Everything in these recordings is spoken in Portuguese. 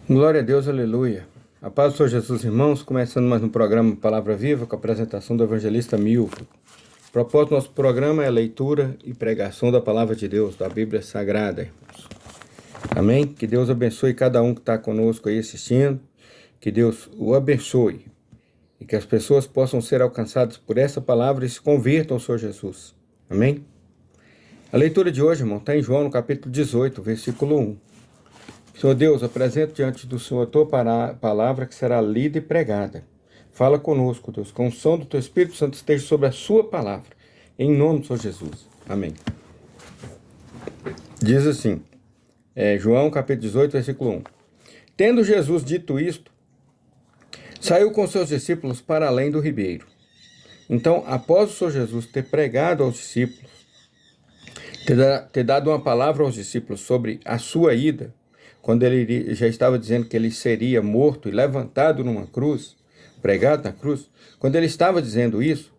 Glória a Deus, aleluia. A paz do Senhor Jesus, irmãos, começando mais um programa Palavra Viva, com a apresentação do evangelista Milton. O propósito do nosso programa é a leitura e pregação da Palavra de Deus, da Bíblia Sagrada, irmãos. Amém? Que Deus abençoe cada um que está conosco aí assistindo, que Deus o abençoe e que as pessoas possam ser alcançadas por essa palavra e se convertam ao Senhor Jesus. Amém? A leitura de hoje, irmão, está em João, no capítulo 18, versículo 1. Senhor Deus, apresento diante do Senhor a tua palavra que será lida e pregada. Fala conosco, Deus, com o som do teu Espírito Santo esteja sobre a sua palavra. Em nome do Senhor Jesus. Amém. Diz assim, João capítulo 18, versículo 1. Tendo Jesus dito isto, saiu com seus discípulos para além do ribeiro. Então, após o Senhor Jesus ter pregado aos discípulos, ter dado uma palavra aos discípulos sobre a sua ida, quando ele já estava dizendo que ele seria morto e levantado numa cruz, pregado na cruz, quando ele estava dizendo isso,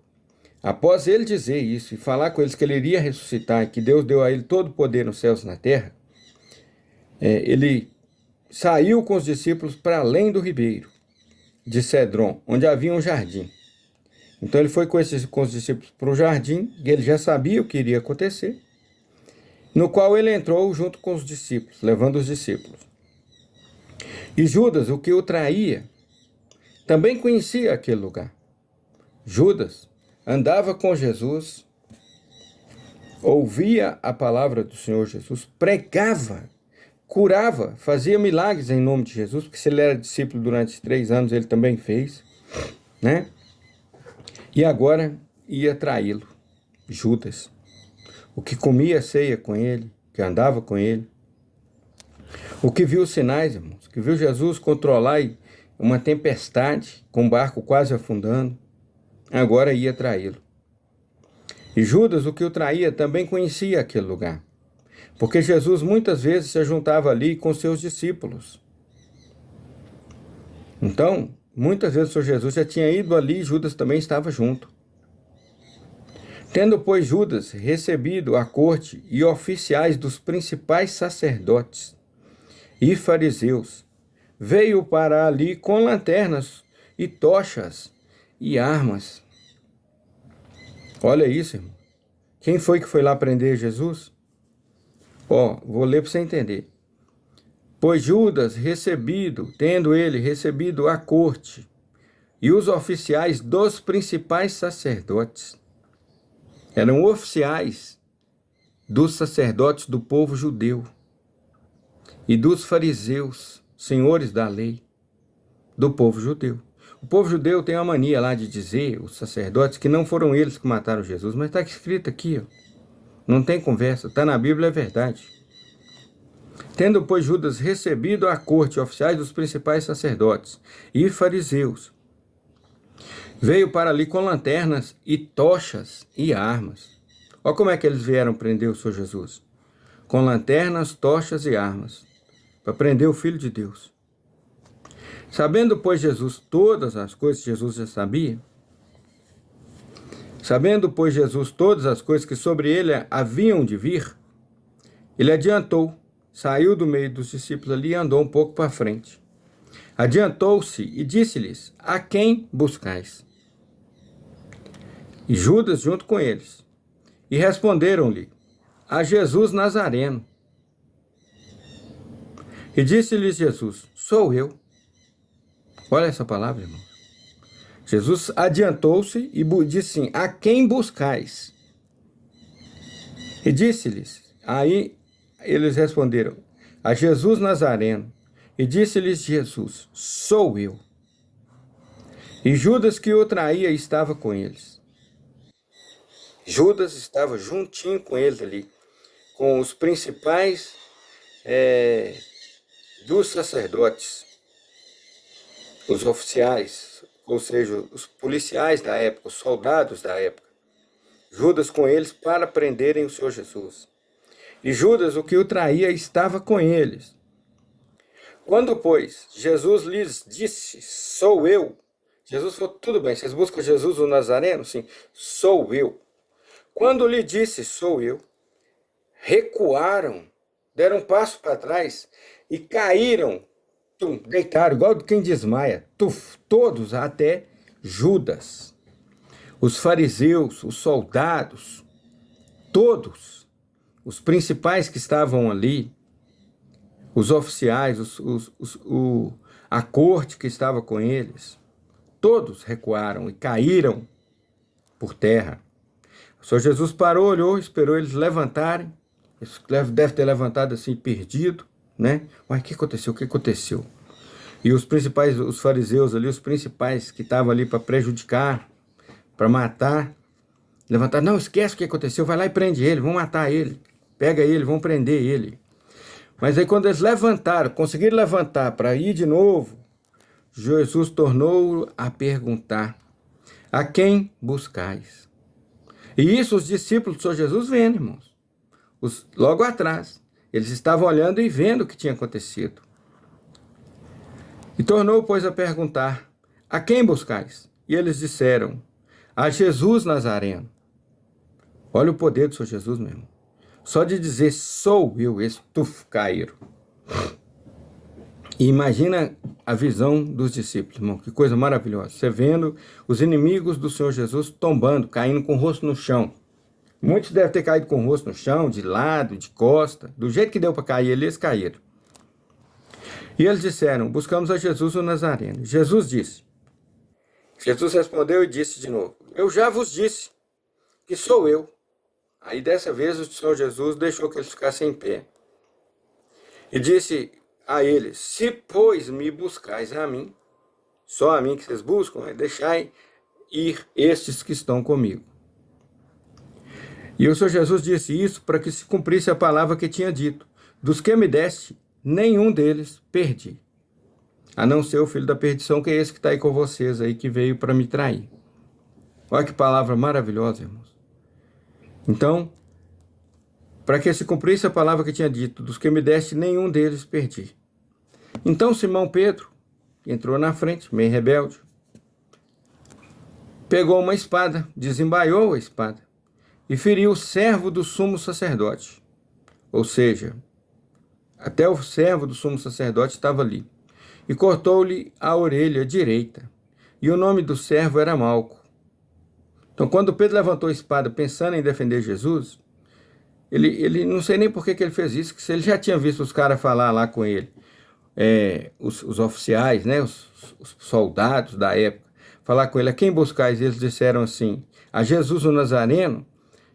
após ele dizer isso e falar com eles que ele iria ressuscitar e que Deus deu a ele todo o poder nos céus e na terra, ele saiu com os discípulos para além do ribeiro de Cedron, onde havia um jardim. Então ele foi com os discípulos para o jardim, e ele já sabia o que iria acontecer, no qual ele entrou junto com os discípulos, levando os discípulos. E Judas, o que o traía, também conhecia aquele lugar. Judas andava com Jesus, ouvia a palavra do Senhor Jesus, pregava, curava, fazia milagres em nome de Jesus, porque se ele era discípulo durante 3 anos, ele também fez, né? E agora ia traí-lo, Judas, o que comia ceia com ele, que andava com ele, o que viu os sinais, irmãos, que viu Jesus controlar uma tempestade, com o barco quase afundando, agora ia traí-lo. E Judas, o que o traía, também conhecia aquele lugar, porque Jesus muitas vezes se juntava ali com seus discípulos. Então, muitas vezes o Senhor Jesus já tinha ido ali e Judas também estava junto. Tendo, pois, Judas recebido a corte e oficiais dos principais sacerdotes e fariseus, veio para ali com lanternas e tochas e armas. Olha isso, irmão. Quem foi que foi lá prender Jesus? Vou ler para você entender. Pois Judas tendo ele recebido a corte e os oficiais dos principais sacerdotes, eram oficiais dos sacerdotes do povo judeu e dos fariseus, senhores da lei, do povo judeu. O povo judeu tem uma mania lá de dizer, os sacerdotes, que não foram eles que mataram Jesus, mas está escrito aqui, não tem conversa, está na Bíblia, é verdade. Tendo, pois, Judas recebido a corte oficiais dos principais sacerdotes e fariseus, veio para ali com lanternas e tochas e armas. Olha como é que eles vieram prender o Senhor Jesus. Com lanternas, tochas e armas, para prender o Filho de Deus. Sabendo, pois, Jesus todas as coisas que Jesus já sabia, sabendo, pois, Jesus todas as coisas que sobre ele haviam de vir, ele adiantou, saiu do meio dos discípulos ali e andou um pouco para frente. Adiantou-se e disse-lhes, a quem buscais? E Judas junto com eles. E responderam-lhe, a Jesus Nazareno. E disse-lhes Jesus, sou eu. Olha essa palavra, irmão. Jesus adiantou-se e disse assim, a quem buscais? E disse-lhes, aí eles responderam, a Jesus Nazareno. E disse-lhes Jesus, sou eu. E Judas que o traía estava com eles. Judas estava juntinho com eles ali, com os principais dos sacerdotes, os oficiais, ou seja, os policiais da época, os soldados da época. Judas com eles para prenderem o Senhor Jesus. E Judas, o que o traía, estava com eles. Quando, pois, Jesus lhes disse, sou eu. Jesus falou, tudo bem, vocês buscam Jesus o Nazareno? Sim, sou eu. Quando lhe disse, sou eu, recuaram, deram um passo para trás e caíram deitaram, igual quem desmaia, todos, até Judas. Os fariseus, os soldados, todos, os principais que estavam ali, os oficiais, a corte que estava com eles, todos recuaram e caíram por terra. O Senhor Jesus parou, olhou, esperou eles levantarem. Eles devem ter levantado assim, perdido, né? Mas o que aconteceu? O que aconteceu? E os principais, os fariseus ali, os principais que estavam ali para prejudicar, para matar, levantaram, não, esquece o que aconteceu, vai lá e prende ele, vão matar ele, pega ele, vão prender ele. Mas aí quando eles levantaram, conseguiram levantar para ir de novo, Jesus tornou a perguntar, a quem buscais? E isso os discípulos do Senhor Jesus vendo, irmãos. Logo atrás, eles estavam olhando e vendo o que tinha acontecido. E tornou, pois, a perguntar, a quem buscais? E eles disseram, a Jesus Nazareno. Olha o poder do Senhor Jesus, meu irmão. Só de dizer, sou eu, caíram. E imagina a visão dos discípulos, irmão, que coisa maravilhosa. Você vendo os inimigos do Senhor Jesus tombando, caindo com o rosto no chão. Muitos devem ter caído com o rosto no chão, de lado, de costa. Do jeito que deu para cair, eles caíram. E eles disseram, buscamos a Jesus o Nazareno. Jesus respondeu e disse de novo, eu já vos disse que sou eu. Aí dessa vez o Senhor Jesus deixou que eles ficassem em pé. E disse a eles, se pois me buscais a mim, só a mim que vocês buscam, deixai ir estes que estão comigo. E o Senhor Jesus disse isso para que se cumprisse a palavra que tinha dito, dos que me deste, nenhum deles perdi. A não ser o filho da perdição, que é esse que está aí com vocês, aí, que veio para me trair. Olha que palavra maravilhosa, irmãos. Então, para que se cumprisse a palavra que tinha dito, dos que me deste, nenhum deles perdi. Então Simão Pedro, que entrou na frente, meio rebelde, pegou uma espada, desembaiou a espada, e feriu o servo do sumo sacerdote. Ou seja, até o servo do sumo sacerdote estava ali. E cortou-lhe a orelha direita. E o nome do servo era Malco. Então, quando Pedro levantou a espada pensando em defender Jesus, ele não sei nem por que ele fez isso, que se ele já tinha visto os caras falar lá com ele, os oficiais, né, os soldados da época, falar com ele, a quem buscais? Eles disseram assim, a Jesus o Nazareno.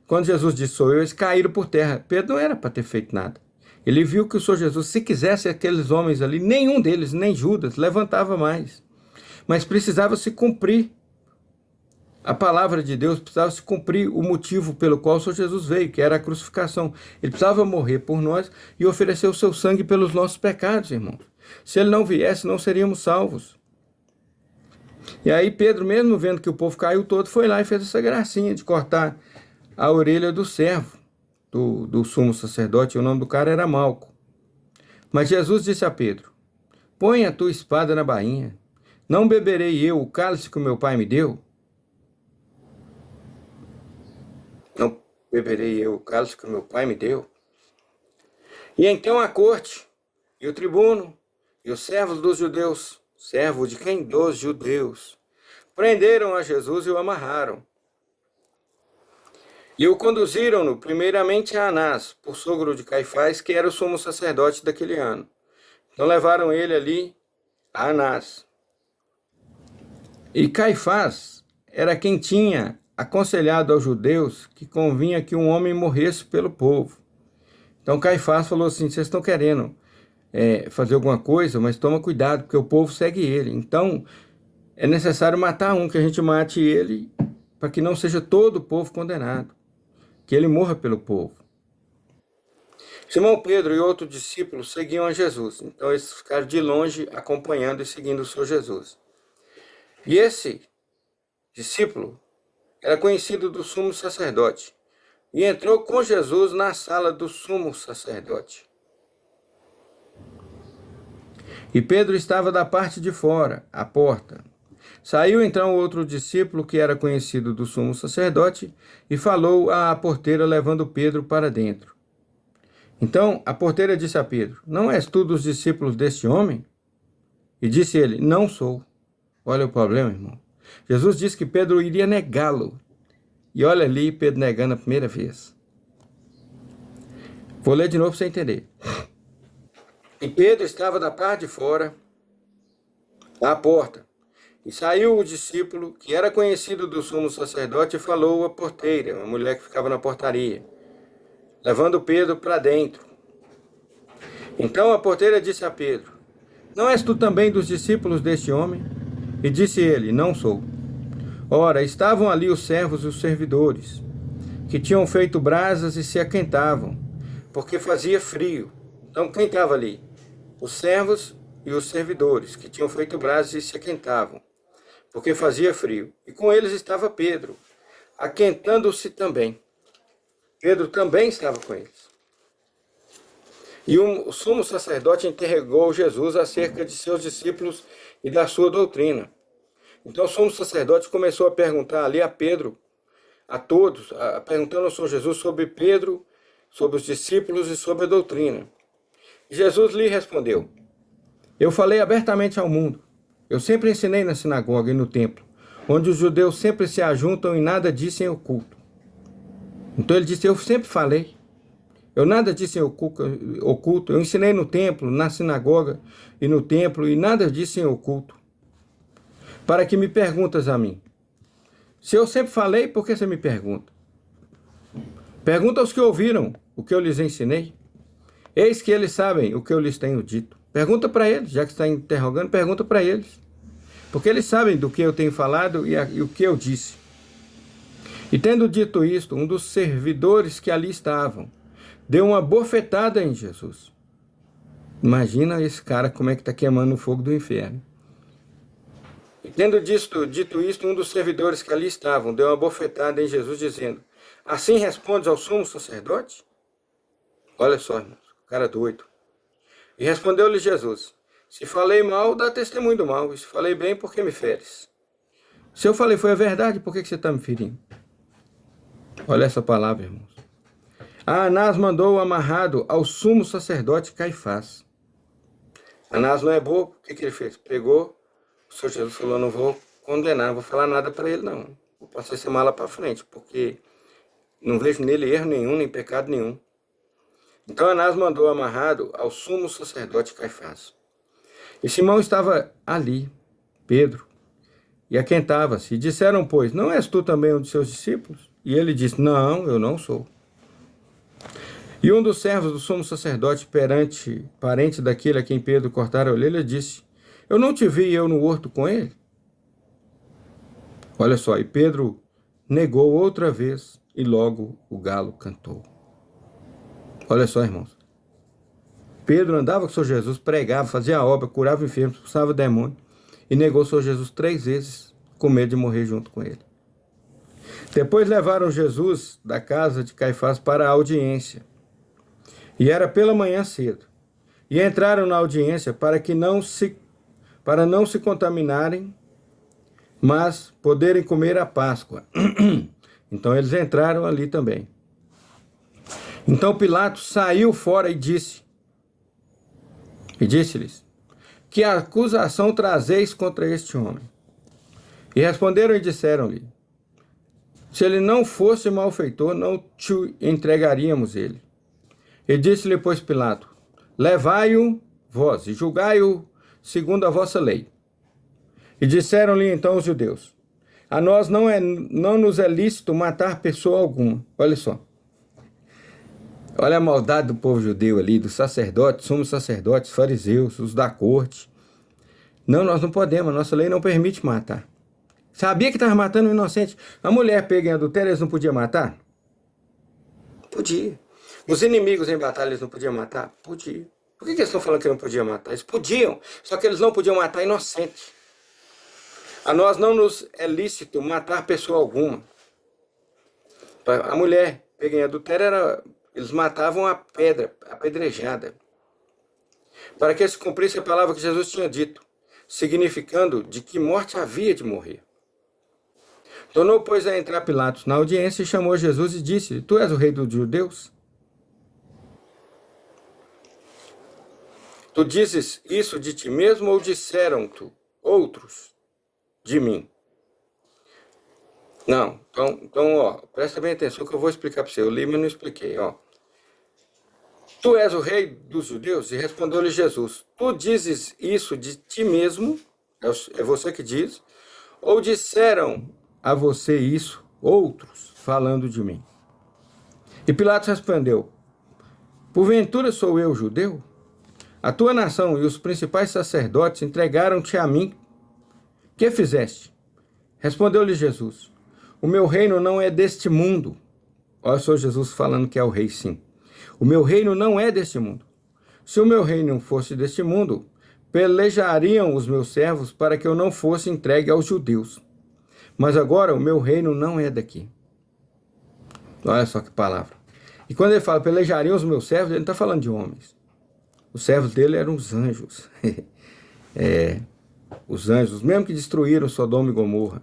Quando Jesus disse, sou eu, eles caíram por terra. Pedro não era para ter feito nada. Ele viu que o Senhor Jesus, se quisesse aqueles homens ali, nenhum deles, nem Judas, levantava mais. Mas precisava se cumprir a palavra de Deus, precisava se cumprir o motivo pelo qual o Senhor Jesus veio, que era a crucificação. Ele precisava morrer por nós e oferecer o seu sangue pelos nossos pecados, irmãos. Se ele não viesse, não seríamos salvos. E aí Pedro, mesmo vendo que o povo caiu todo, foi lá e fez essa gracinha de cortar a orelha do servo do sumo sacerdote, e o nome do cara era Malco. Mas Jesus disse a Pedro, põe a tua espada na bainha, não beberei eu o cálice que o meu pai me deu? Não beberei eu o cálice que o meu pai me deu? E então a corte, e o tribuno, e os servos dos judeus, servo de quem? Dos judeus, prenderam a Jesus e o amarraram. E o conduziram-no primeiramente a Anás, por sogro de Caifás, que era o sumo sacerdote daquele ano. Então levaram ele ali a Anás. E Caifás era quem tinha aconselhado aos judeus que convinha que um homem morresse pelo povo. Então Caifás falou assim, vocês estão querendo fazer alguma coisa, mas toma cuidado, porque o povo segue ele. Então é necessário matar um, que a gente mate ele, para que não seja todo o povo condenado. Que ele morra pelo povo. Simão Pedro e outro discípulo seguiam a Jesus. Então eles ficaram de longe acompanhando e seguindo o Senhor Jesus. E esse discípulo era conhecido do sumo sacerdote. E entrou com Jesus na sala do sumo sacerdote. E Pedro estava da parte de fora, à porta. Saiu então outro discípulo que era conhecido do sumo sacerdote e falou à porteira, levando Pedro para dentro. Então a porteira disse a Pedro, não és tu dos discípulos deste homem? E disse ele, não sou. Olha o problema, irmão. Jesus disse que Pedro iria negá-lo. E olha ali, Pedro negando a primeira vez. Vou ler de novo para você entender. E Pedro estava da parte de fora, à porta. E saiu o discípulo, que era conhecido do sumo sacerdote, e falou à porteira, uma mulher que ficava na portaria, levando Pedro para dentro. Então a porteira disse a Pedro, não és tu também dos discípulos deste homem? E disse ele, não sou. Ora, estavam ali os servos e os servidores, que tinham feito brasas e se aquentavam, porque fazia frio. Então quem estava ali? Os servos e os servidores, que tinham feito brasas e se aquentavam, porque fazia frio. E com eles estava Pedro, aquentando-se também. Pedro também estava com eles. E o sumo sacerdote interrogou Jesus acerca de seus discípulos e da sua doutrina. Então o sumo sacerdote começou a perguntar ali a Pedro, a todos, perguntando ao Senhor Jesus sobre Pedro, sobre os discípulos e sobre a doutrina. E Jesus lhe respondeu, eu falei abertamente ao mundo. Eu sempre ensinei na sinagoga e no templo, onde os judeus sempre se ajuntam e nada disse em oculto. Então ele disse, eu sempre falei. Eu nada disse em oculto. Eu ensinei no templo, na sinagoga e no templo, e nada disse em oculto. Para que me perguntas a mim? Se eu sempre falei, por que você me pergunta? Pergunta aos que ouviram o que eu lhes ensinei. Eis que eles sabem o que eu lhes tenho dito. Pergunta para eles, já que está interrogando, pergunta para eles. Porque eles sabem do que eu tenho falado e o que eu disse. E tendo dito isto, um dos servidores que ali estavam, deu uma bofetada em Jesus. Imagina esse cara como é que está queimando o fogo do inferno. E tendo dito isto, um dos servidores que ali estavam, deu uma bofetada em Jesus, dizendo, assim respondes ao sumo sacerdote? Olha só, irmãos, cara doido. E respondeu-lhe Jesus, se falei mal, dá testemunho do mal, e se falei bem, por que me feres? Se eu falei foi a verdade, por que você está me ferindo? Olha essa palavra, irmãos. Anás mandou amarrado ao sumo sacerdote Caifás. Anás não é bobo, o que ele fez? Pegou, o Senhor Jesus falou, não vou condenar, não vou falar nada para ele não. Vou passar essa mala para frente, porque não vejo nele erro nenhum, nem pecado nenhum. Então Anás mandou amarrado ao sumo sacerdote Caifás. E Simão estava ali, Pedro, e aquentava-se. E disseram, pois, não és tu também um de seus discípulos? E ele disse, não, eu não sou. E um dos servos do sumo sacerdote, parente daquele a quem Pedro cortara a orelha, disse, eu não te vi eu no horto com ele? Olha só, e Pedro negou outra vez, e logo o galo cantou. Olha só, irmãos. Pedro andava com o Senhor Jesus, pregava, fazia a obra, curava enfermos, expulsava demônio, e negou o Senhor Jesus 3 vezes, com medo de morrer junto com ele. Depois levaram Jesus da casa de Caifás para a audiência. E era pela manhã cedo. E entraram na audiência para não se contaminarem, mas poderem comer a Páscoa. Então eles entraram ali também. Então Pilatos saiu fora e disse-lhes, que acusação trazeis contra este homem? E responderam e disseram-lhe, se ele não fosse malfeitor, não te entregaríamos ele. E disse-lhe, pois, Pilato, levai-o vós e julgai-o segundo a vossa lei. E disseram-lhe então os judeus, a nós não nos é lícito matar pessoa alguma. Olha só. Olha a maldade do povo judeu ali, dos sacerdotes, sumos sacerdotes, fariseus, os da corte. Não, nós não podemos, a nossa lei não permite matar. Sabia que estava matando um inocente? A mulher pega em adultério, eles não podiam matar? Podia. Os inimigos em batalha, eles não podiam matar? Podia. Por que eles estão falando que não podiam matar? Eles podiam, só que eles não podiam matar inocente. A nós não nos é lícito matar pessoa alguma. A mulher pega em adultério, eles matavam a pedra, apedrejada. Para que se cumprisse a palavra que Jesus tinha dito, significando de que morte havia de morrer. Tornou, pois, a entrar Pilatos na audiência e chamou Jesus e disse, tu és o rei dos judeus? Tu dizes isso de ti mesmo ou disseram-te outros de mim? Não, então, ó, presta bem atenção que eu vou explicar para você. Eu li, mas não expliquei, ó. Tu és o rei dos judeus? E respondeu-lhe Jesus: Tu dizes isso de ti mesmo? É você que diz? Ou disseram a você isso outros, falando de mim? E Pilatos respondeu: Porventura sou eu judeu? A tua nação e os principais sacerdotes entregaram-te a mim. Que fizeste? Respondeu-lhe Jesus: O meu reino não é deste mundo. Olha só Jesus falando que é o rei, sim. O meu reino não é deste mundo. Se o meu reino fosse deste mundo, pelejariam os meus servos para que eu não fosse entregue aos judeus. Mas agora o meu reino não é daqui. Olha só que palavra. E quando ele fala pelejariam os meus servos, ele não está falando de homens. Os servos dele eram os anjos. Os anjos, mesmo que destruíram Sodoma e Gomorra.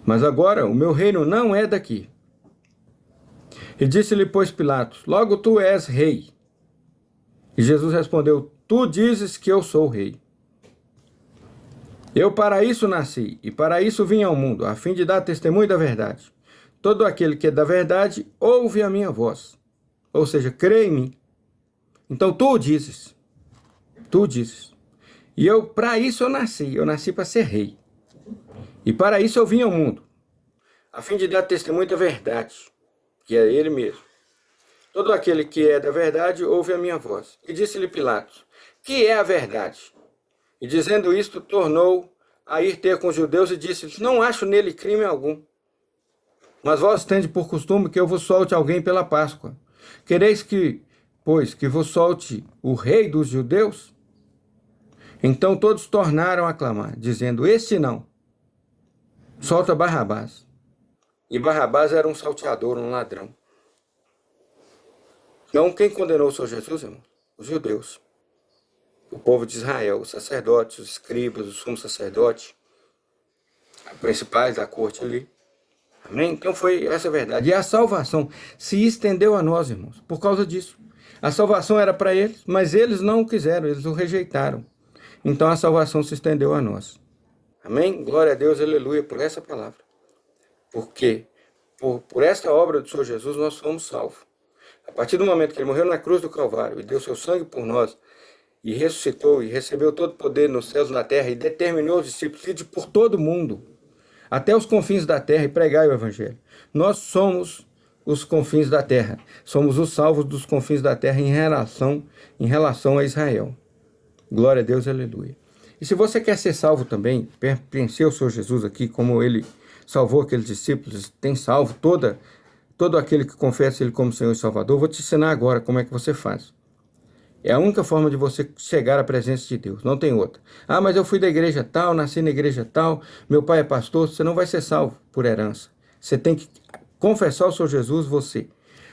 Mas agora o meu reino não é daqui. E disse-lhe, pois, Pilatos: Logo tu és rei. E Jesus respondeu: Tu dizes que eu sou rei. Eu para isso nasci, e para isso vim ao mundo, a fim de dar testemunho da verdade. Todo aquele que é da verdade, ouve a minha voz. Ou seja, crê em mim. Então tu dizes. Tu dizes. E para isso eu nasci para ser rei. E para isso eu vim ao mundo, a fim de dar testemunho da verdade, que é ele mesmo. Todo aquele que é da verdade ouve a minha voz. E disse-lhe Pilatos: Que é a verdade? E dizendo isto, tornou a ir ter com os judeus e disse-lhes: Não acho nele crime algum. Mas vós tendes por costume que eu vos solte alguém pela Páscoa. Quereis que, pois, que vos solte o rei dos judeus? Então todos tornaram a clamar, dizendo: Este não. Solta Barrabás. E Barrabás era um salteador, um ladrão. Então, quem condenou o Senhor Jesus, irmão? Os judeus. O povo de Israel, os sacerdotes, os escribas, o sumo sacerdote, os principais da corte ali. Amém? Então foi essa a verdade. E a salvação se estendeu a nós, irmãos, por causa disso. A salvação era para eles, mas eles não o quiseram, eles o rejeitaram. Então a salvação se estendeu a nós. Amém? Glória a Deus, aleluia, por essa palavra. Porque por esta obra do Senhor Jesus nós fomos salvos. A partir do momento que ele morreu na cruz do Calvário e deu seu sangue por nós, e ressuscitou e recebeu todo o poder nos céus e na terra, e determinou os discípulos a ir por todo o mundo, até os confins da terra, e pregai o evangelho. Nós somos os confins da terra. Somos os salvos dos confins da terra em relação a Israel. Glória a Deus, aleluia. E se você quer ser salvo também, pertencer ao Senhor Jesus aqui, como ele salvou aqueles discípulos, tem salvo todo aquele que confessa ele como Senhor e Salvador, vou te ensinar agora como é que você faz. É a única forma de você chegar à presença de Deus, não tem outra. Ah, mas eu fui da igreja tal, nasci na igreja tal, meu pai é pastor. Você não vai ser salvo por herança. Você tem que confessar o Senhor Jesus, você.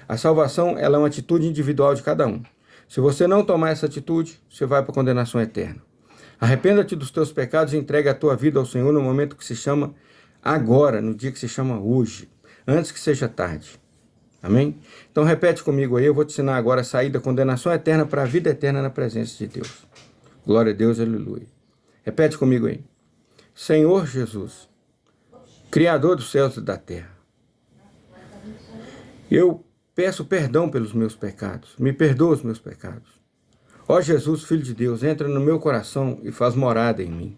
A salvação, ela é uma atitude individual de cada um. Se você não tomar essa atitude, você vai para a condenação eterna. Arrependa-te dos teus pecados e entregue a tua vida ao Senhor no momento que se chama agora, no dia que se chama hoje, antes que seja tarde. Amém? Então repete comigo aí, eu vou te ensinar agora a sair da condenação eterna para a vida eterna na presença de Deus. Glória a Deus, aleluia. Repete comigo aí. Senhor Jesus, Criador dos céus e da terra, eu peço perdão pelos meus pecados, me perdoa os meus pecados. Ó Jesus, Filho de Deus, entra no meu coração e faz morada em mim.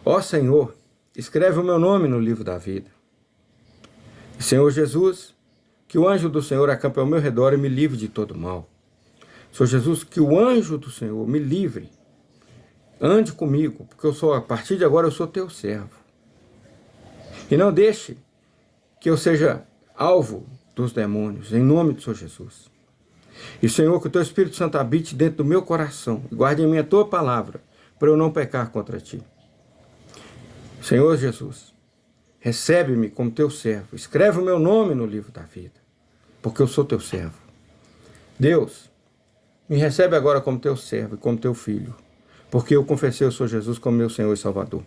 Ó Senhor, escreve o meu nome no livro da vida. Senhor Jesus, que o anjo do Senhor acampe ao meu redor e me livre de todo mal. Senhor Jesus, que o anjo do Senhor me livre. Ande comigo, porque a partir de agora eu sou teu servo. E não deixe que eu seja alvo dos demônios, em nome do Senhor Jesus. E Senhor, que o teu Espírito Santo habite dentro do meu coração e guarde em mim a tua palavra, para eu não pecar contra ti. Senhor Jesus, recebe-me como teu servo, escreve o meu nome no livro da vida, porque eu sou teu servo. Deus, me recebe agora como teu servo e como teu filho, porque eu confessei o Senhor Jesus como meu Senhor e Salvador.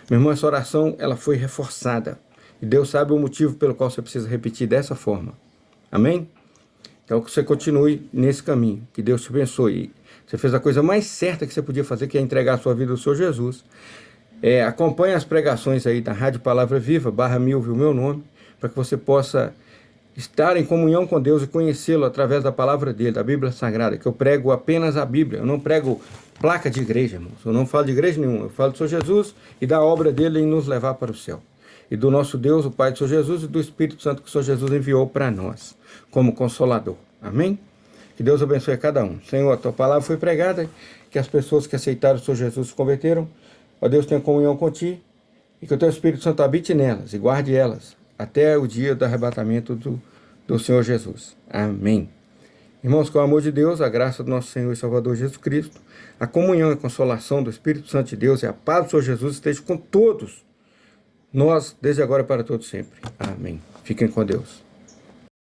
Meu irmão, essa oração ela foi reforçada, e Deus sabe o motivo pelo qual você precisa repetir dessa forma. Amém? Então que você continue nesse caminho, que Deus te abençoe. Você fez a coisa mais certa que você podia fazer, que é entregar a sua vida ao Senhor Jesus. Acompanhe as pregações aí da Rádio Palavra Viva, /1000, o meu nome, para que você possa estar em comunhão com Deus e conhecê-lo através da palavra dele, da Bíblia Sagrada, que eu prego apenas a Bíblia. Eu não prego placa de igreja, irmãos. Eu não falo de igreja nenhuma. Eu falo do Senhor Jesus e da obra dele em nos levar para o céu. E do nosso Deus, o Pai do Senhor Jesus, e do Espírito Santo que o Senhor Jesus enviou para nós, como Consolador. Amém? Que Deus abençoe a cada um. Senhor, a tua palavra foi pregada, que as pessoas que aceitaram o Senhor Jesus se converteram, ó Deus, tenha comunhão contigo, e que o teu Espírito Santo habite nelas e guarde elas até o dia do arrebatamento do Senhor Jesus. Amém. Irmãos, com o amor de Deus, a graça do nosso Senhor e Salvador Jesus Cristo, a comunhão e a consolação do Espírito Santo de Deus e a paz do Senhor Jesus esteja com todos nós, desde agora para todos sempre. Amém. Fiquem com Deus.